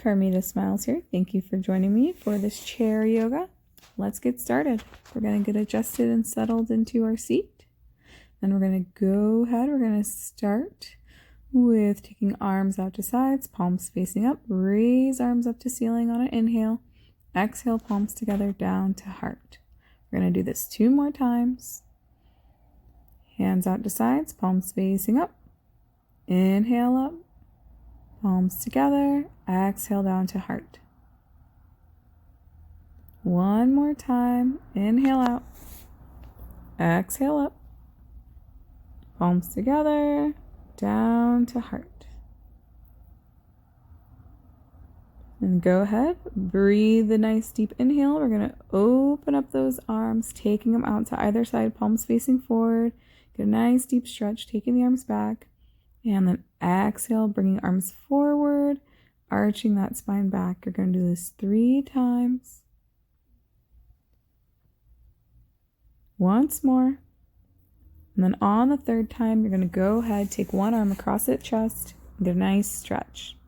Carmita Smiles here. Thank you for joining me for this chair yoga. Let's get started. We're going to get adjusted and settled into our seat. Then we're going to go ahead. We're going to start with taking arms out to sides, palms facing up. Raise arms up to ceiling on an inhale. Exhale, palms together down to heart. We're going to do this 2 more times. Hands out to sides, palms facing up. Inhale up. Palms together, exhale down to heart. 1 more time, inhale out, exhale up, palms together, down to heart. And go ahead, breathe a nice deep inhale. We're going to open up those arms, taking them out to either side, palms facing forward. Get a nice deep stretch, taking the arms back. And then exhale, bringing arms forward, arching that spine back. You're going to do this 3 times. Once more. And then on the 3rd time, you're going to go ahead, take one arm across the chest, and get a nice stretch.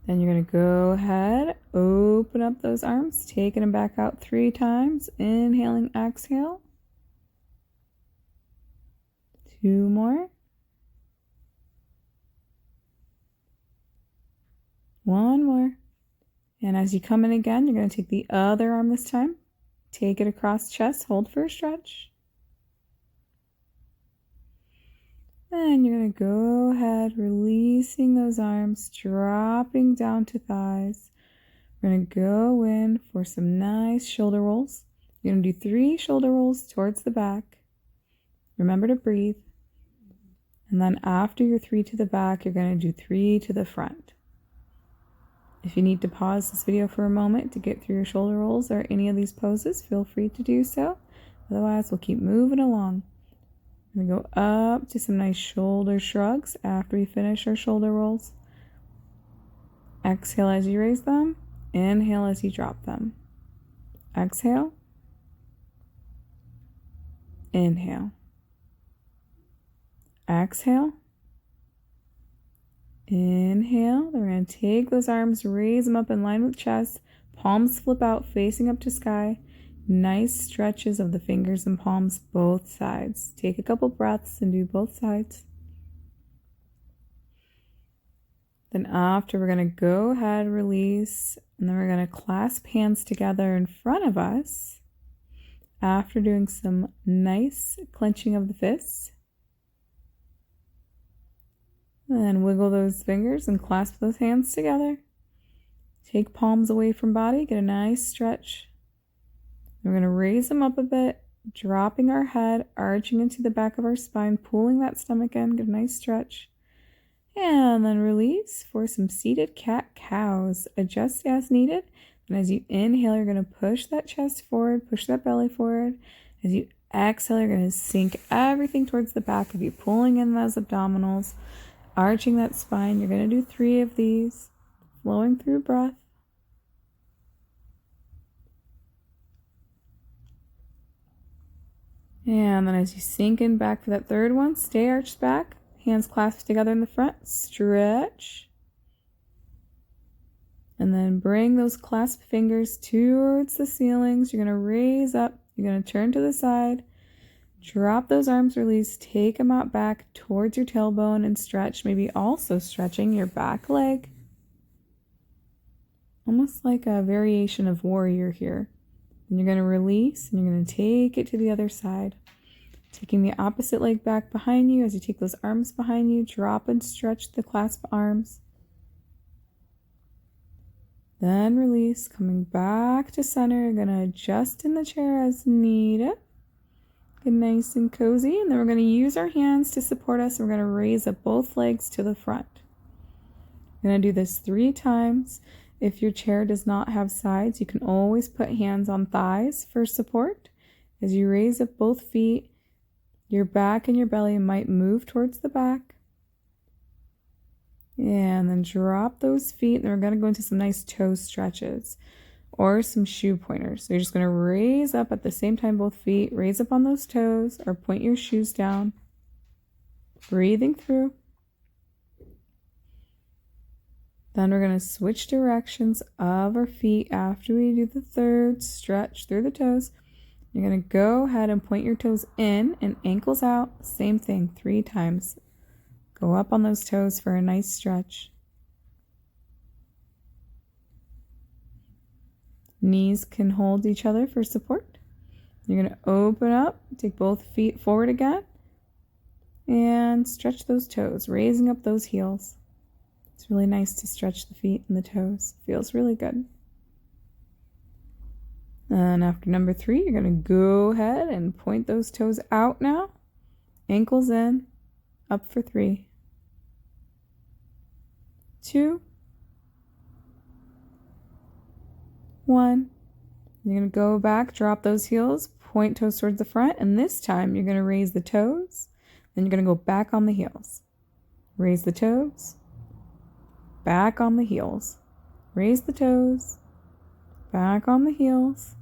Then you're going to go ahead, open up those arms, taking them back out 3 times. Inhaling, exhale. 2 more. 1 more. And as you come in again, you're going to take the other arm this time. Take it across chest, hold for a stretch. And you're going to go ahead, releasing those arms, dropping down to thighs. We're going to go in for some nice shoulder rolls. You're going to do 3 shoulder rolls towards the back. Remember to breathe. And then after your 3 to the back, you're going to do 3 to the front. If you need to pause this video for a moment to get through your shoulder rolls or any of these poses, feel free to do so. Otherwise, we'll keep moving along. We're going to go up to some nice shoulder shrugs after we finish our shoulder rolls. Exhale as you raise them. Inhale as you drop them. Exhale. Inhale. Exhale. Inhale. Then we're going to take those arms, raise them up in line with chest. Palms flip out, facing up to sky. Nice stretches of the fingers and palms, both sides. Take a couple breaths and do both sides. Then after, we're going to go ahead, release, and then we're going to clasp hands together in front of us. After doing some nice clenching of the fists. And then wiggle those fingers and clasp those hands together. Take palms away from body, get a nice stretch. We're going to raise them up a bit, dropping our head, arching into the back of our spine, pulling that stomach in, get a nice stretch. And then release for some seated cat-cows. Adjust as needed. And as you inhale, you're going to push that chest forward, push that belly forward. As you exhale, you're going to sink everything towards the back of you, pulling in those abdominals. Arching that spine, you're going to do 3 of these, flowing through breath. And then as you sink in back for that 3rd one, stay arched back, hands clasped together in the front, stretch. And then bring those clasped fingers towards the ceilings. You're going to raise up, you're going to turn to the side. Drop those arms, release, take them out back towards your tailbone and stretch, maybe also stretching your back leg. Almost like a variation of warrior here. And you're going to release and you're going to take it to the other side. Taking the opposite leg back behind you as you take those arms behind you, drop and stretch the clasp arms. Then release, coming back to center. You're going to adjust in the chair as needed. Get nice and cozy, and then we're going to use our hands to support us. We're going to raise up both legs to the front. We're going to do this 3 times. If your chair does not have sides, you can always put hands on thighs for support. As you raise up both feet, your back and your belly might move towards the back. And then drop those feet, and we're going to go into some nice toe stretches. or some shoe pointers. So you're just going to raise up at the same time, both feet, raise up on those toes or point your shoes down. Breathing through. Then we're going to switch directions of our feet after we do the third stretch through the toes. You're going to go ahead and point your toes in and ankles out. Same thing 3 times. Go up on those toes for a nice stretch. Knees can hold each other for support. You're going to open up, take both feet forward again, and stretch those toes, raising up those heels. It's really nice to stretch the feet and the toes. Feels really good. And after number 3, you're going to go ahead and point those toes out now. Ankles in, up for 3, 2, 1. You're going to go back, drop those heels, point toes towards the front, and this time you're going to raise the toes. Then you're going to go back on the heels. Raise the toes, back on the heels. Raise the toes, back on the heels,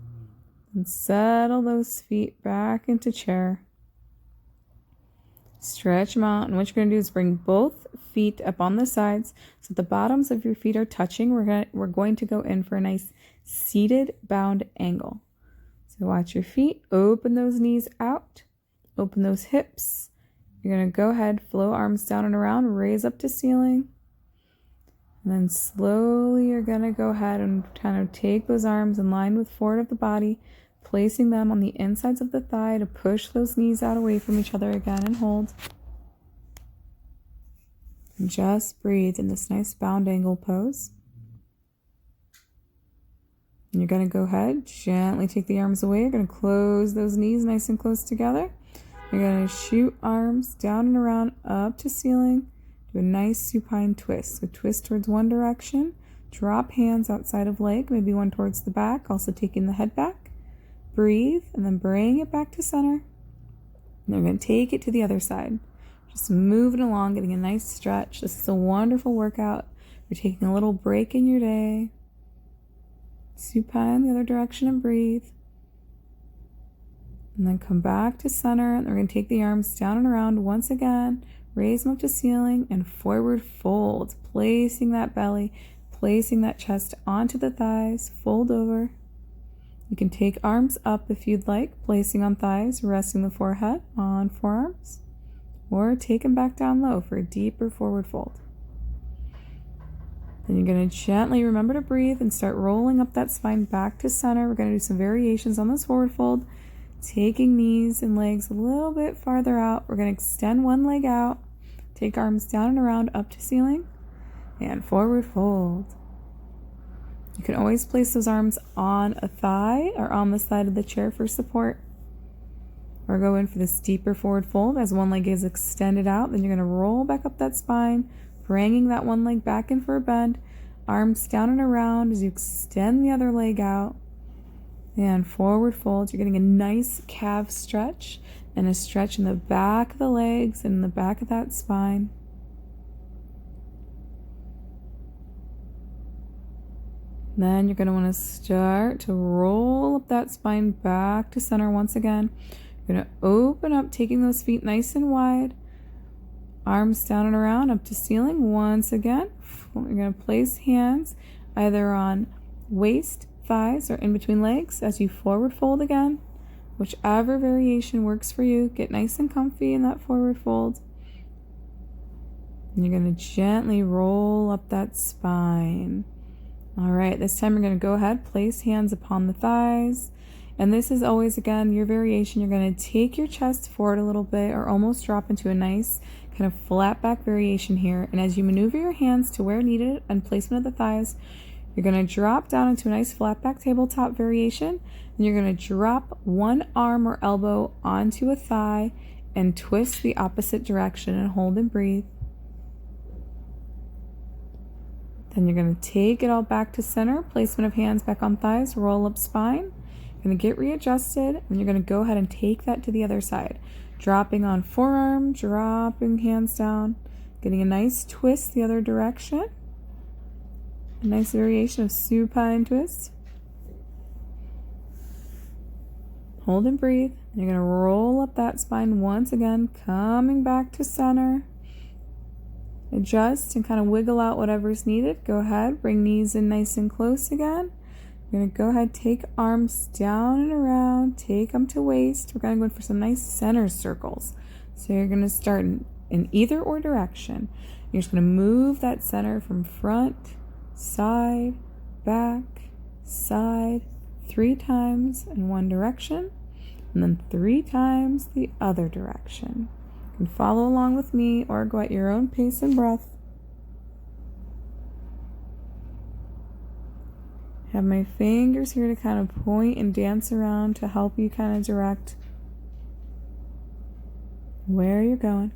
and settle those feet back into chair. Stretch them out, and what you're going to do is bring both feet up on the sides so the bottoms of your feet are touching. We're going to go in for a nice seated bound angle. So watch your feet, open those knees out, open those hips. You're going to go ahead, flow arms down and around, raise up to ceiling. And then slowly you're going to go ahead and kind of take those arms in line with forward of the body, placing them on the insides of the thigh to push those knees out away from each other again and hold. And just breathe in this nice bound angle pose. And you're going to go ahead, gently take the arms away. You're going to close those knees nice and close together. You're going to shoot arms down and around up to ceiling. Do a nice supine twist. So twist towards one direction. Drop hands outside of leg, maybe one towards the back, also taking the head back. Breathe, and then bring it back to center. And then we're going to take it to the other side. Just moving along, getting a nice stretch. This is a wonderful workout. You're taking a little break in your day. Supine the other direction and breathe. And then come back to center. And we're going to take the arms down and around once again. Raise them up to ceiling and forward fold. Placing that belly, placing that chest onto the thighs. Fold over. You can take arms up if you'd like, placing on thighs, resting the forehead on forearms. Or take them back down low for a deeper forward fold. Then you're going to gently remember to breathe and start rolling up that spine back to center. We're going to do some variations on this forward fold. Taking knees and legs a little bit farther out. We're going to extend one leg out. Take arms down and around up to ceiling. And forward fold. You can always place those arms on a thigh or on the side of the chair for support. Or go in for this deeper forward fold as one leg is extended out. Then you're going to roll back up that spine, bringing that one leg back in for a bend. Arms down and around as you extend the other leg out. And forward fold. You're getting a nice calf stretch and a stretch in the back of the legs and in the back of that spine. Then you're going to want to start to roll up that spine back to center once again. You're going to open up, taking those feet nice and wide. Arms down and around up to ceiling once again. You're going to place hands either on waist, thighs, or in between legs as you forward fold again. Whichever variation works for you. Get nice and comfy in that forward fold. And you're going to gently roll up that spine. All right, this time we're going to go ahead, place hands upon the thighs. And this is always, again, your variation. You're going to take your chest forward a little bit or almost drop into a nice kind of flat back variation here. And as you maneuver your hands to where needed and placement of the thighs, you're going to drop down into a nice flat back tabletop variation. And you're going to drop one arm or elbow onto a thigh and twist the opposite direction and hold and breathe. Then you're going to take it all back to center, placement of hands back on thighs, roll up spine. You're going to get readjusted, and you're going to go ahead and take that to the other side. Dropping on forearm, dropping hands down, getting a nice twist the other direction. A nice variation of supine twist. Hold and breathe. And you're going to roll up that spine once again, coming back to center. Adjust and kind of wiggle out whatever's needed. Go ahead, bring knees in nice and close again. You're going to go ahead, take arms down and around, take them to waist. We're going to go for some nice center circles. So you're going to start in either or direction. You're just going to move that center from front, side, back, side, 3 times in one direction, and then 3 times the other direction. You can follow along with me or go at your own pace and breath. Have my fingers here to kind of point and dance around to help you kind of direct where you're going.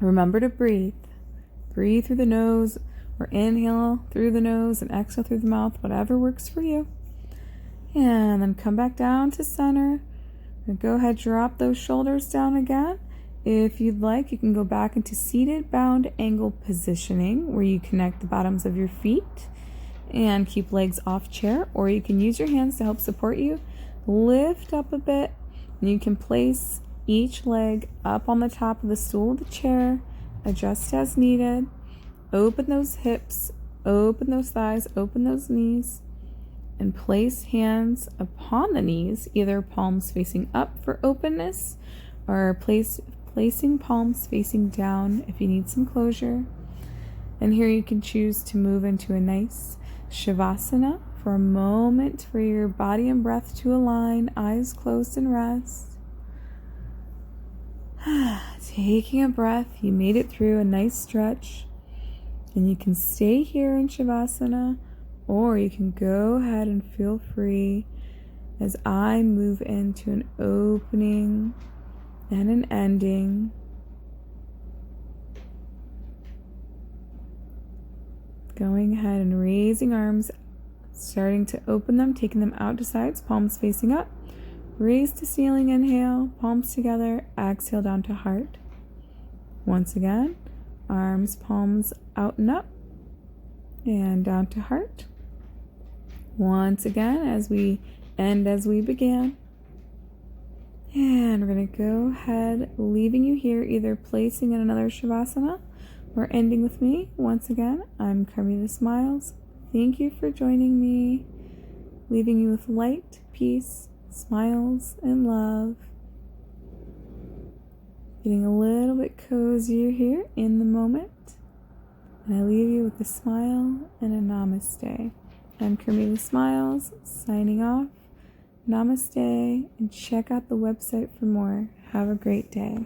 Remember to breathe. Breathe through the nose, or inhale through the nose and exhale through the mouth, whatever works for you. And then come back down to center. And go ahead, drop those shoulders down again. If you'd like, you can go back into seated bound angle positioning where you connect the bottoms of your feet and keep legs off chair, or you can use your hands to help support you. Lift up a bit, and you can place each leg up on the top of the stool of the chair. Adjust as needed. Open those hips, open those thighs, open those knees, and place hands upon the knees, either palms facing up for openness or placing palms facing down if you need some closure. And here you can choose to move into a nice Shavasana for a moment for your body and breath to align, eyes closed and rest. Taking a breath, you made it through a nice stretch, and you can stay here in Shavasana, or you can go ahead and feel free as I move into an opening and an ending. Going ahead and raising arms, starting to open them, taking them out to sides, palms facing up. Raise to ceiling, inhale, palms together, exhale down to heart. Once again, arms, palms out and up, and down to heart. Once again, as we end as we began. And we're going to go ahead, leaving you here, either placing in another Shavasana or ending with me. Once again, I'm Carmina Smiles. Thank you for joining me, leaving you with light, peace, smiles, and love. Getting a little bit cozier here in the moment. And I leave you with a smile and a namaste. I'm Carmina Smiles, signing off. Namaste, and check out the website for more. Have a great day.